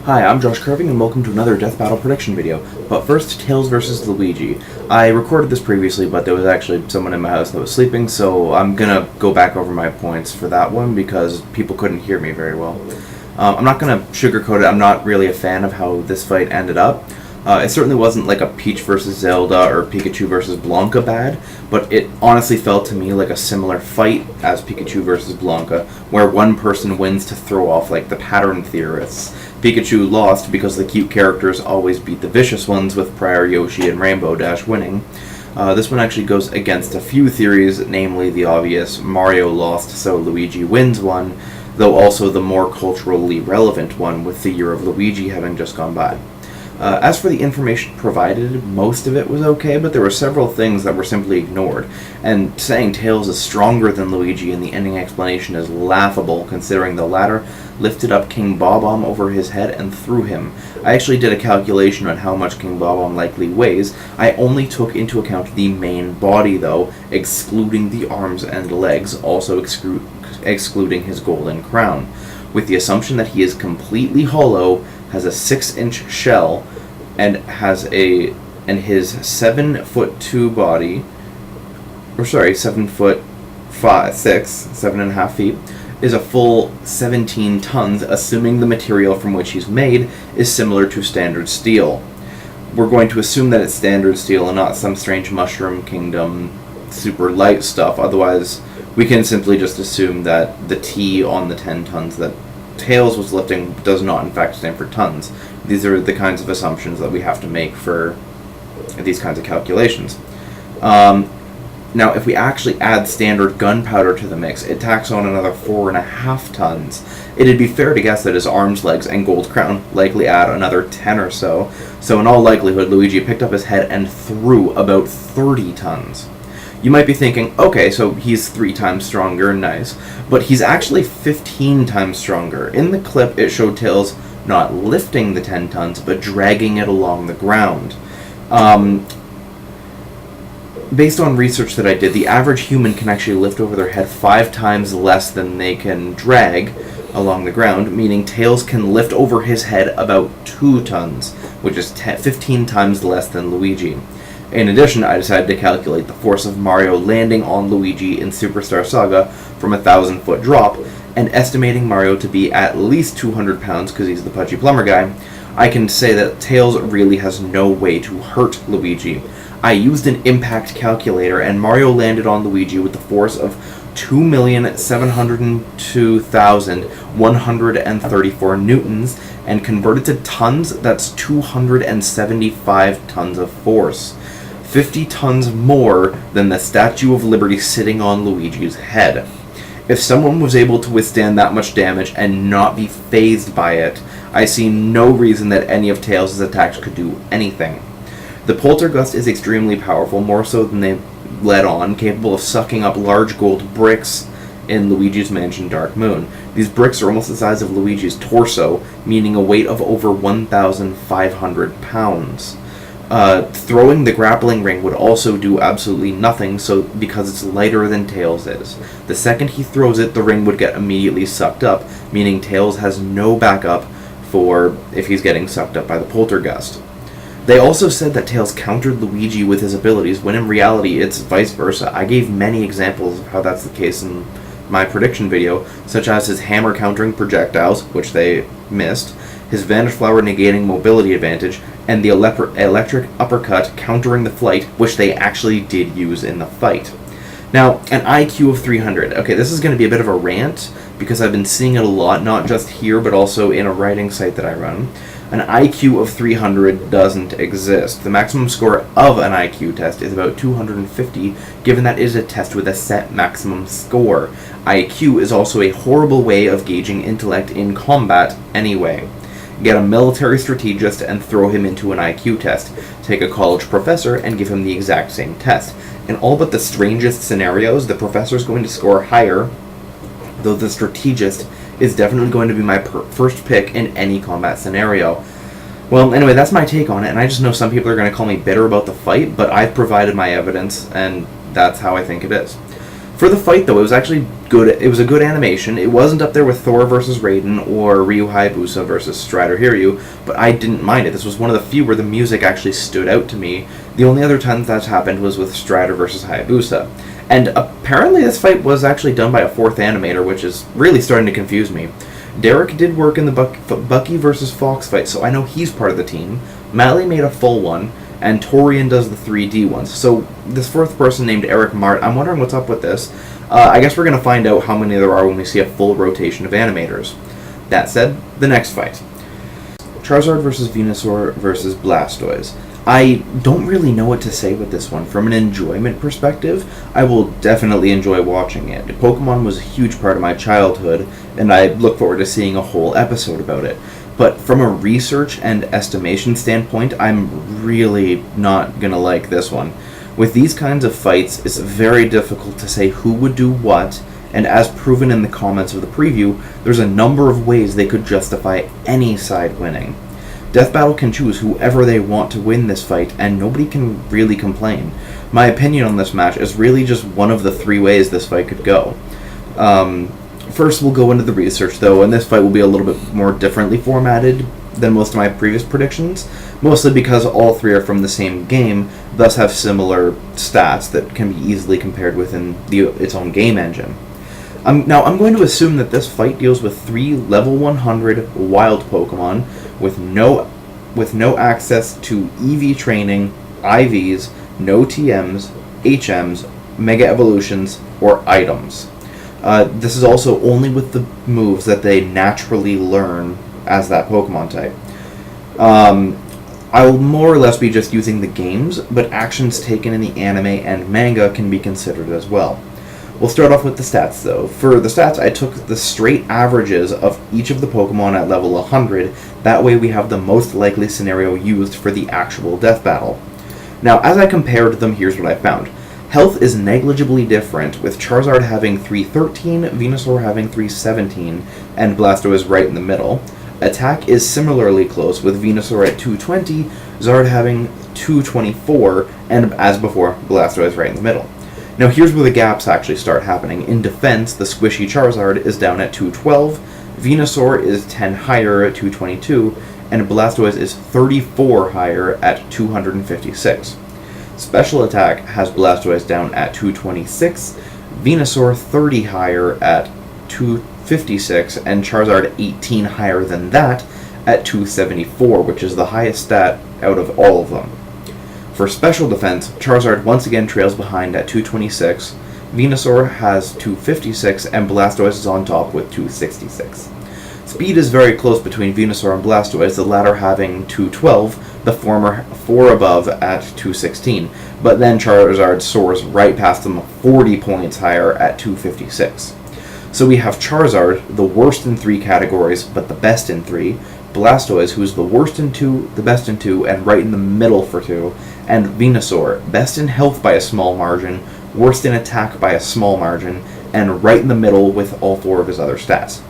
Hi, I'm Josh Carving and welcome to another Death Battle prediction video. But first, Tails vs. Luigi. I recorded this previously, but there was actually someone in my house that was sleeping, so I'm gonna go back over my points for that one because people couldn't hear me very well. I'm not gonna sugarcoat it. I'm not really a fan of how this fight ended up. It certainly wasn't like a Peach versus Zelda or Pikachu versus Blanca bad, but it honestly felt to me like a similar fight as Pikachu versus Blanca, where one person wins to throw off like the pattern theorists. Pikachu lost because the cute characters always beat the vicious ones, with prior Yoshi and Rainbow Dash winning. This one actually goes against a few theories, namely the obvious Mario lost so Luigi wins one, though also the more culturally relevant one with the Year of Luigi having just gone by. As for the information provided, most of it was okay, but there were several things that were simply ignored, and saying Tails is stronger than Luigi in the ending explanation is laughable, considering the latter lifted up King Bob-omb over his head and threw him. I actually did a calculation on how much King Bob-omb likely weighs. I only took into account the main body, though, excluding the arms and legs, also excluding his golden crown, with the assumption that he is completely hollow, has a 6-inch shell, and his 7'2" body, or sorry, 7'6", 7.5 feet, is a full 17 tons, assuming the material from which he's made is similar to standard steel. We're going to assume that it's standard steel and not some strange Mushroom Kingdom super light stuff, otherwise we can simply just assume that the T on the 10 tons that Tails was lifting does not in fact stand for tons. These are the kinds of assumptions that we have to make for these kinds of calculations. Now, if we actually add standard gunpowder to the mix, it tacks on another 4.5 tons. It'd be fair to guess that his arms, legs, and gold crown likely add another 10 or so. So in all likelihood, Luigi picked up his head and threw about 30 tons. You might be thinking, okay, so he's 3 times stronger, nice, but he's actually 15 times stronger. In the clip, it showed Tails not lifting the 10 tons, but dragging it along the ground. Based on research that I did, the average human can actually lift over their head 5 times less than they can drag along the ground, meaning Tails can lift over his head about 2 tons, which is 15 times less than Luigi. In addition, I decided to calculate the force of Mario landing on Luigi in Superstar Saga from a 1,000-foot drop, and estimating Mario to be at least 200 pounds because he's the pudgy plumber guy. I can say that Tails really has no way to hurt Luigi. I used an impact calculator, and Mario landed on Luigi with the force of 2,702,134 newtons, and converted to tons, that's 275 tons of force. 50 tons more than the Statue of Liberty sitting on Luigi's head. If someone was able to withstand that much damage and not be fazed by it, I see no reason that any of Tails' attacks could do anything. The Poltergust is extremely powerful, more so than they let on, capable of sucking up large gold bricks in Luigi's Mansion Dark Moon. These bricks are almost the size of Luigi's torso, meaning a weight of over 1,500 pounds. Throwing the grappling ring would also do absolutely nothing, because it's lighter than Tails is. The second he throws it, the ring would get immediately sucked up, meaning Tails has no backup for if he's getting sucked up by the Poltergust. They also said that Tails countered Luigi with his abilities, when in reality it's vice versa. I gave many examples of how that's the case in my prediction video, such as his hammer countering projectiles, which they missed, his Vanish Flower negating mobility advantage, and the electric uppercut countering the flight, which they actually did use in the fight. Now, an IQ of 300. Okay, this is going to be a bit of a rant, because I've been seeing it a lot, not just here, but also in a writing site that I run. An IQ of 300 doesn't exist. The maximum score of an IQ test is about 250, given that it is a test with a set maximum score. IQ is also a horrible way of gauging intellect in combat anyway. Get a military strategist and throw him into an IQ test. Take a college professor and give him the exact same test. In all but the strangest scenarios, the professor is going to score higher, though the strategist is definitely going to be my first pick in any combat scenario. Well, anyway, that's my take on it, and I just know some people are going to call me bitter about the fight, but I've provided my evidence, and that's how I think it is. For the fight, though, it was actually good. It was a good animation. It wasn't up there with Thor versus Raiden or Ryu Hayabusa versus Strider Hiryu, but I didn't mind it. This was one of the few where the music actually stood out to me. The only other time that's happened was with Strider versus Hayabusa. And apparently this fight was actually done by a fourth animator, which is really starting to confuse me. Derek did work in the Bucky versus Fox fight, so I know he's part of the team. Mally made a full one, and Torian does the 3D ones. So this fourth person named Eric Mart, I'm wondering what's up with this. I guess we're going to find out how many there are when we see a full rotation of animators. That said, the next fight. Charizard versus Venusaur versus Blastoise. I don't really know what to say with this one. From an enjoyment perspective, I will definitely enjoy watching it. Pokemon was a huge part of my childhood, and I look forward to seeing a whole episode about it. But from a research and estimation standpoint, I'm really not gonna like this one. With these kinds of fights, it's very difficult to say who would do what, and as proven in the comments of the preview, there's a number of ways they could justify any side winning. Death Battle can choose whoever they want to win this fight, and nobody can really complain. My opinion on this match is really just one of the three ways this fight could go. First, we'll go into the research, though, and this fight will be a little bit more differently formatted than most of my previous predictions, mostly because all three are from the same game, thus have similar stats that can be easily compared within its own game engine. Now, I'm going to assume that this fight deals with 3 level 100 wild Pokemon with no access to EV training, IVs, no TMs, HMs, Mega Evolutions, or items. This is also only with the moves that they naturally learn as that Pokemon type. I will more or less be just using the games, but actions taken in the anime and manga can be considered as well. We'll start off with the stats, though. For the stats, I took the straight averages of each of the Pokemon at level 100. That way we have the most likely scenario used for the actual death battle. Now, as I compared them, here's what I found. Health is negligibly different, with Charizard having 313, Venusaur having 317, and Blastoise right in the middle. Attack is similarly close, with Venusaur at 220, Zard having 224, and as before, Blastoise right in the middle. Now here's where the gaps actually start happening. In defense, the squishy Charizard is down at 212, Venusaur is 10 higher at 222, and Blastoise is 34 higher at 256. Special attack has Blastoise down at 226, Venusaur 30 higher at 256, and Charizard 18 higher than that at 274, which is the highest stat out of all of them. For special defense, Charizard once again trails behind at 226, Venusaur has 256, and Blastoise is on top with 266. Speed is very close between Venusaur and Blastoise, the latter having 212, the former 4 above at 216, but then Charizard soars right past them 40 points higher at 256. So we have Charizard, the worst in 3 categories, but the best in 3, Blastoise, who's the worst in 2, the best in 2, and right in the middle for 2, and Venusaur, best in health by a small margin, worst in attack by a small margin, and right in the middle with all 4 of his other stats.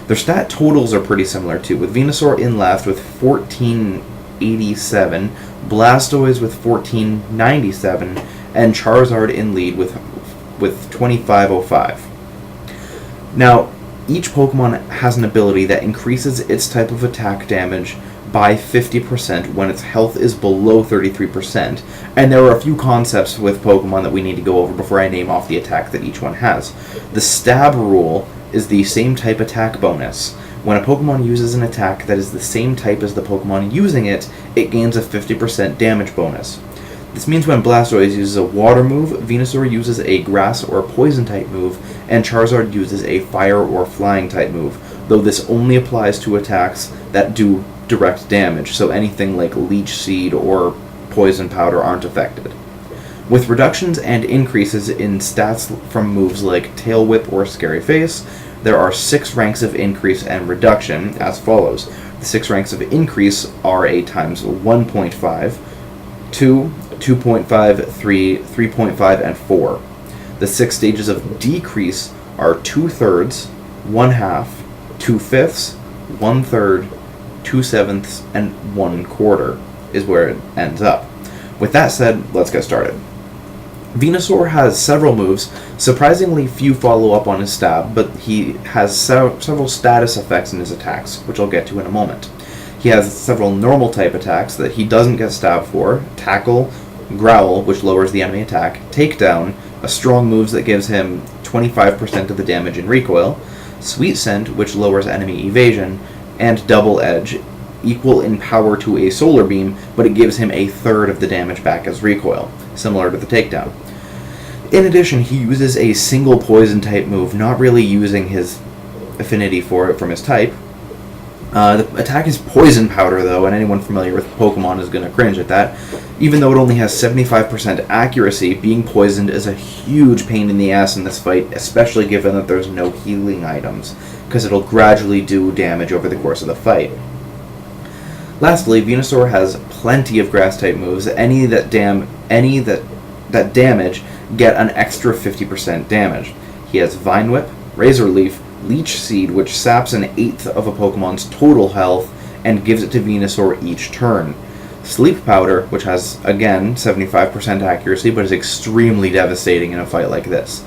Their stat totals are pretty similar too, with Venusaur in last with 1487, Blastoise with 1497, and Charizard in lead with 2505. Now, each Pokemon has an ability that increases its type of attack damage by 50% when its health is below 33%, and there are a few concepts with Pokemon that we need to go over before I name off the attack that each one has. The stab rule is the same type attack bonus. When a Pokemon uses an attack that is the same type as the Pokemon using it, it gains a 50% damage bonus. This means when Blastoise uses a water move, Venusaur uses a grass or poison type move, and Charizard uses a fire or flying type move, though this only applies to attacks that do direct damage, so anything like Leech Seed or Poison Powder aren't affected. With reductions and increases in stats from moves like Tail Whip or Scary Face, there are 6 ranks of increase and reduction as follows. The 6 ranks of increase are a times 1.5, 2, 2.5, 3, 3.5, and 4. The 6 stages of decrease are 2/3, 1/2, 2/5, 1/3, 2/7, and 1/4 is where it ends up. With that said, let's get started. Venusaur has several moves. Surprisingly few follow up on his stab, but he has several status effects in his attacks, which I'll get to in a moment. He has several normal type attacks that he doesn't get stabbed for: Tackle, Growl, which lowers the enemy attack, Takedown, a strong move that gives him 25% of the damage in recoil, Sweet Scent, which lowers enemy evasion, and Double Edge, equal in power to a Solar Beam, but it gives him a third of the damage back as recoil, similar to the Takedown. In addition, he uses a single poison type move, not really using his affinity for it from his type. The attack is Poison Powder, though, and anyone familiar with Pokemon is going to cringe at that. Even though it only has 75% accuracy, being poisoned is a huge pain in the ass in this fight, especially given that there's no healing items, because it'll gradually do damage over the course of the fight. Lastly, Venusaur has plenty of Grass-type moves. Any that damage get an extra 50% damage. He has Vine Whip, Razor Leaf, Leech Seed, which saps an eighth of a Pokemon's total health and gives it to Venusaur each turn. Sleep Powder, which has, again, 75% accuracy, but is extremely devastating in a fight like this.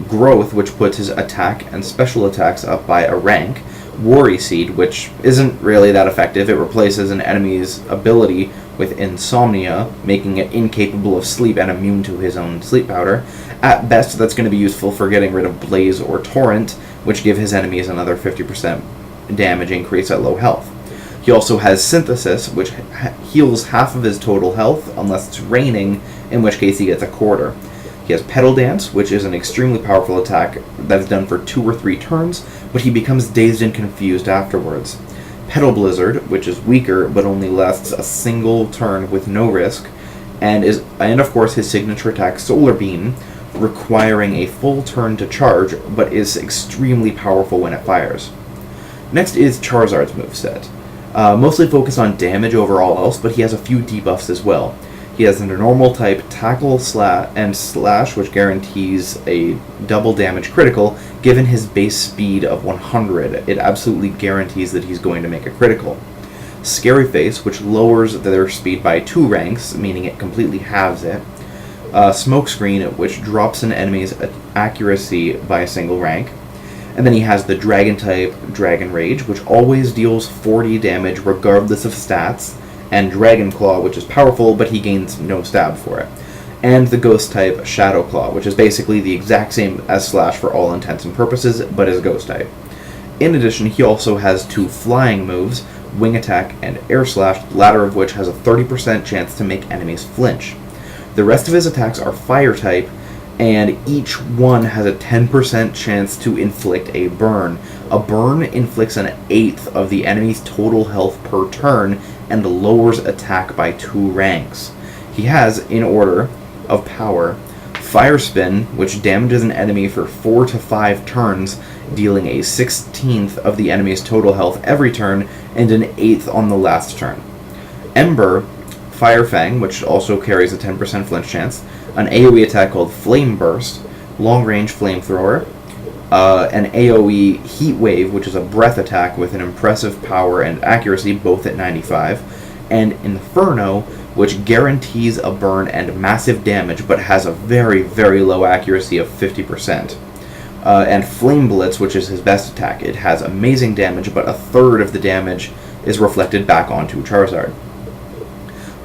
Growth, which puts his attack and special attacks up by a rank. Worry Seed, which isn't really that effective. It replaces an enemy's ability with Insomnia, making it incapable of sleep and immune to his own sleep powder. At best, that's going to be useful for getting rid of Blaze or Torrent, which give his enemies another 50% damage increase at low health. He also has Synthesis, which heals half of his total health unless it's raining, in which case he gets a quarter. He has Petal Dance, which is an extremely powerful attack that is done for 2 or 3 turns, but he becomes dazed and confused afterwards. Petal Blizzard, which is weaker but only lasts a single turn with no risk, and of course his signature attack Solar Beam, requiring a full turn to charge, but is extremely powerful when it fires. Next is Charizard's moveset. Mostly focused on damage over all else, but he has a few debuffs as well. He has a normal type Tackle and Slash, which guarantees a double damage critical. Given his base speed of 100, it absolutely guarantees that he's going to make a critical. Scary Face, which lowers their speed by 2 ranks, meaning it completely halves it. Smokescreen, which drops an enemy's accuracy by a single rank. And then he has the Dragon type Dragon Rage, which always deals 40 damage regardless of stats, and Dragon Claw, which is powerful, but he gains no stab for it. And the Ghost type Shadow Claw, which is basically the exact same as Slash for all intents and purposes, but is Ghost type. In addition, he also has 2 flying moves, Wing Attack and Air Slash, the latter of which has a 30% chance to make enemies flinch. The rest of his attacks are Fire type, and each one has a 10% chance to inflict a burn. A burn inflicts an eighth of the enemy's total health per turn and lowers attack by 2 ranks. He has, in order of power, Fire Spin, which damages an enemy for 4 to 5 turns, dealing a 16th of the enemy's total health every turn and an 8th on the last turn. Ember, Fire Fang, which also carries a 10% flinch chance, an AoE attack called Flame Burst, Long Range Flamethrower, an AoE Heat Wave, which is a breath attack with an impressive power and accuracy, both at 95, and Inferno, which guarantees a burn and massive damage, but has a very, very low accuracy of 50%. And Flame Blitz, which is his best attack. It has amazing damage, but a third of the damage is reflected back onto Charizard.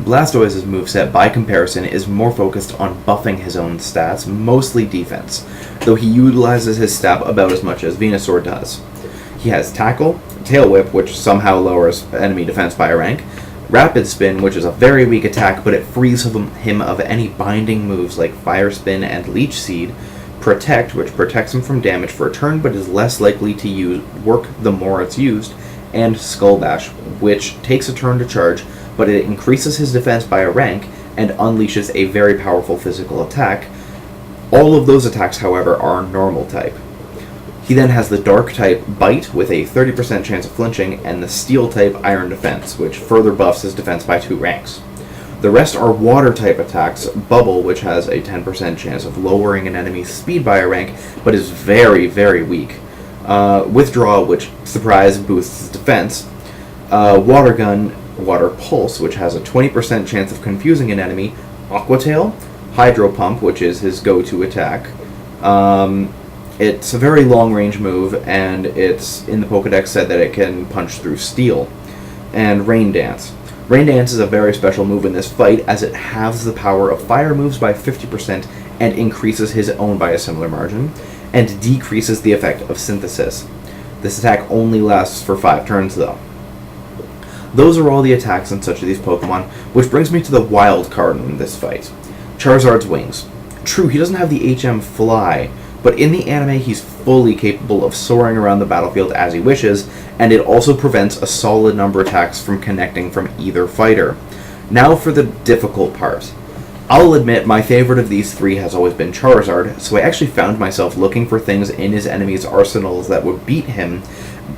Blastoise's moveset, by comparison, is more focused on buffing his own stats, mostly defense, though he utilizes his stab about as much as Venusaur does. He has Tackle, Tail Whip, which somehow lowers enemy defense by a rank, Rapid Spin, which is a very weak attack, but it frees him of any binding moves like Fire Spin and Leech Seed, Protect, which protects him from damage for a turn, but is less likely to work the more it's used, and Skull Bash, which takes a turn to charge, but it increases his defense by a rank and unleashes a very powerful physical attack. All of those attacks, however, are normal type. He then has the Dark type Bite with a 30% chance of flinching, and the Steel type Iron Defense, which further buffs his defense by 2 ranks. The rest are Water type attacks, Bubble, which has a 10% chance of lowering an enemy's speed by a rank, but is very, very weak. Withdraw, which, surprise, boosts his defense. Water Gun, Water Pulse, which has a 20% chance of confusing an enemy. Aqua Tail, Hydro Pump, which is his go-to attack. It's a very long-range move, and it's in the Pokedex said that it can punch through steel. And Rain Dance. Rain Dance is a very special move in this fight, as it halves the power of fire moves by 50% and increases his own by a similar margin, and decreases the effect of Synthesis. This attack only lasts for 5 turns, though. Those are all the attacks on such of these Pokemon, which brings me to the wild card in this fight. Charizard's wings. True, he doesn't have the HM Fly, but in the anime he's fully capable of soaring around the battlefield as he wishes, and it also prevents a solid number of attacks from connecting from either fighter. Now for the difficult part. I'll admit my favorite of these 3 has always been Charizard, so I actually found myself looking for things in his enemies' arsenals that would beat him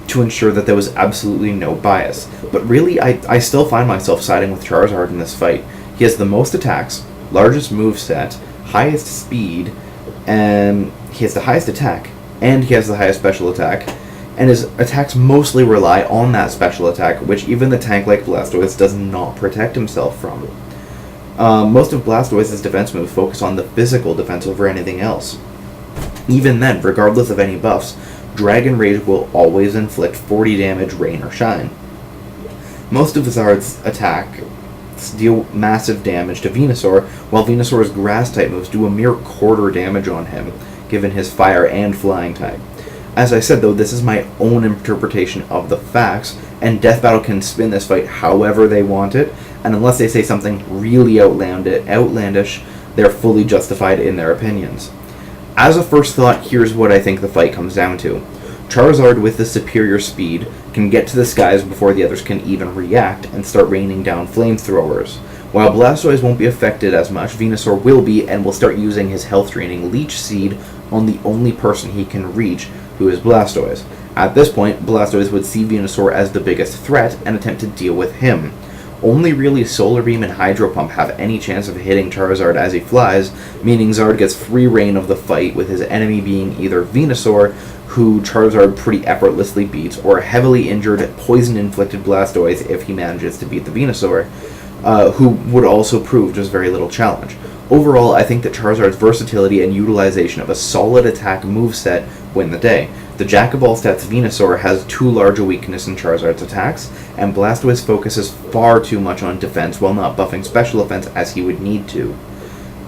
to ensure that there was absolutely no bias. But really, I still find myself siding with Charizard in this fight. He has the most attacks, largest moveset, highest speed, and he has the highest attack, and he has the highest special attack, and his attacks mostly rely on that special attack, which even the tank like Blastoise does not protect himself from. Most of Blastoise's defense moves focus on the physical defense over anything else. Even then, regardless of any buffs, Dragon Rage will always inflict 40 damage, rain or shine. Most of Zard's attacks deal massive damage to Venusaur, while Venusaur's grass-type moves do a mere quarter damage on him, given his fire and flying type. As I said though, this is my own interpretation of the facts, and Death Battle can spin this fight however they want it, and unless they say something really outlandish, they're fully justified in their opinions. As a first thought, here's what I think the fight comes down to. Charizard, with the superior speed, can get to the skies before the others can even react and start raining down flamethrowers. While Blastoise won't be affected as much, Venusaur will be, and will start using his health-draining Leech Seed on the only person he can reach, who is Blastoise. At this point, Blastoise would see Venusaur as the biggest threat and attempt to deal with him. Only really Solar Beam and Hydro Pump have any chance of hitting Charizard as he flies, meaning Zard gets free reign of the fight, with his enemy being either Venusaur, who Charizard pretty effortlessly beats, or a heavily injured, poison-inflicted Blastoise if he manages to beat the Venusaur, who would also prove just very little challenge. Overall, I think that Charizard's versatility and utilization of a solid attack moveset win the day. The Jack-of-all-stats Venusaur has too large a weakness in Charizard's attacks, and Blastoise focuses far too much on defense while not buffing special offense as he would need to.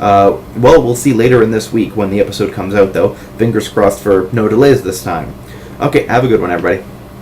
Well, we'll see later in this week when the episode comes out, though. Fingers crossed for no delays this time. Okay, have a good one, everybody.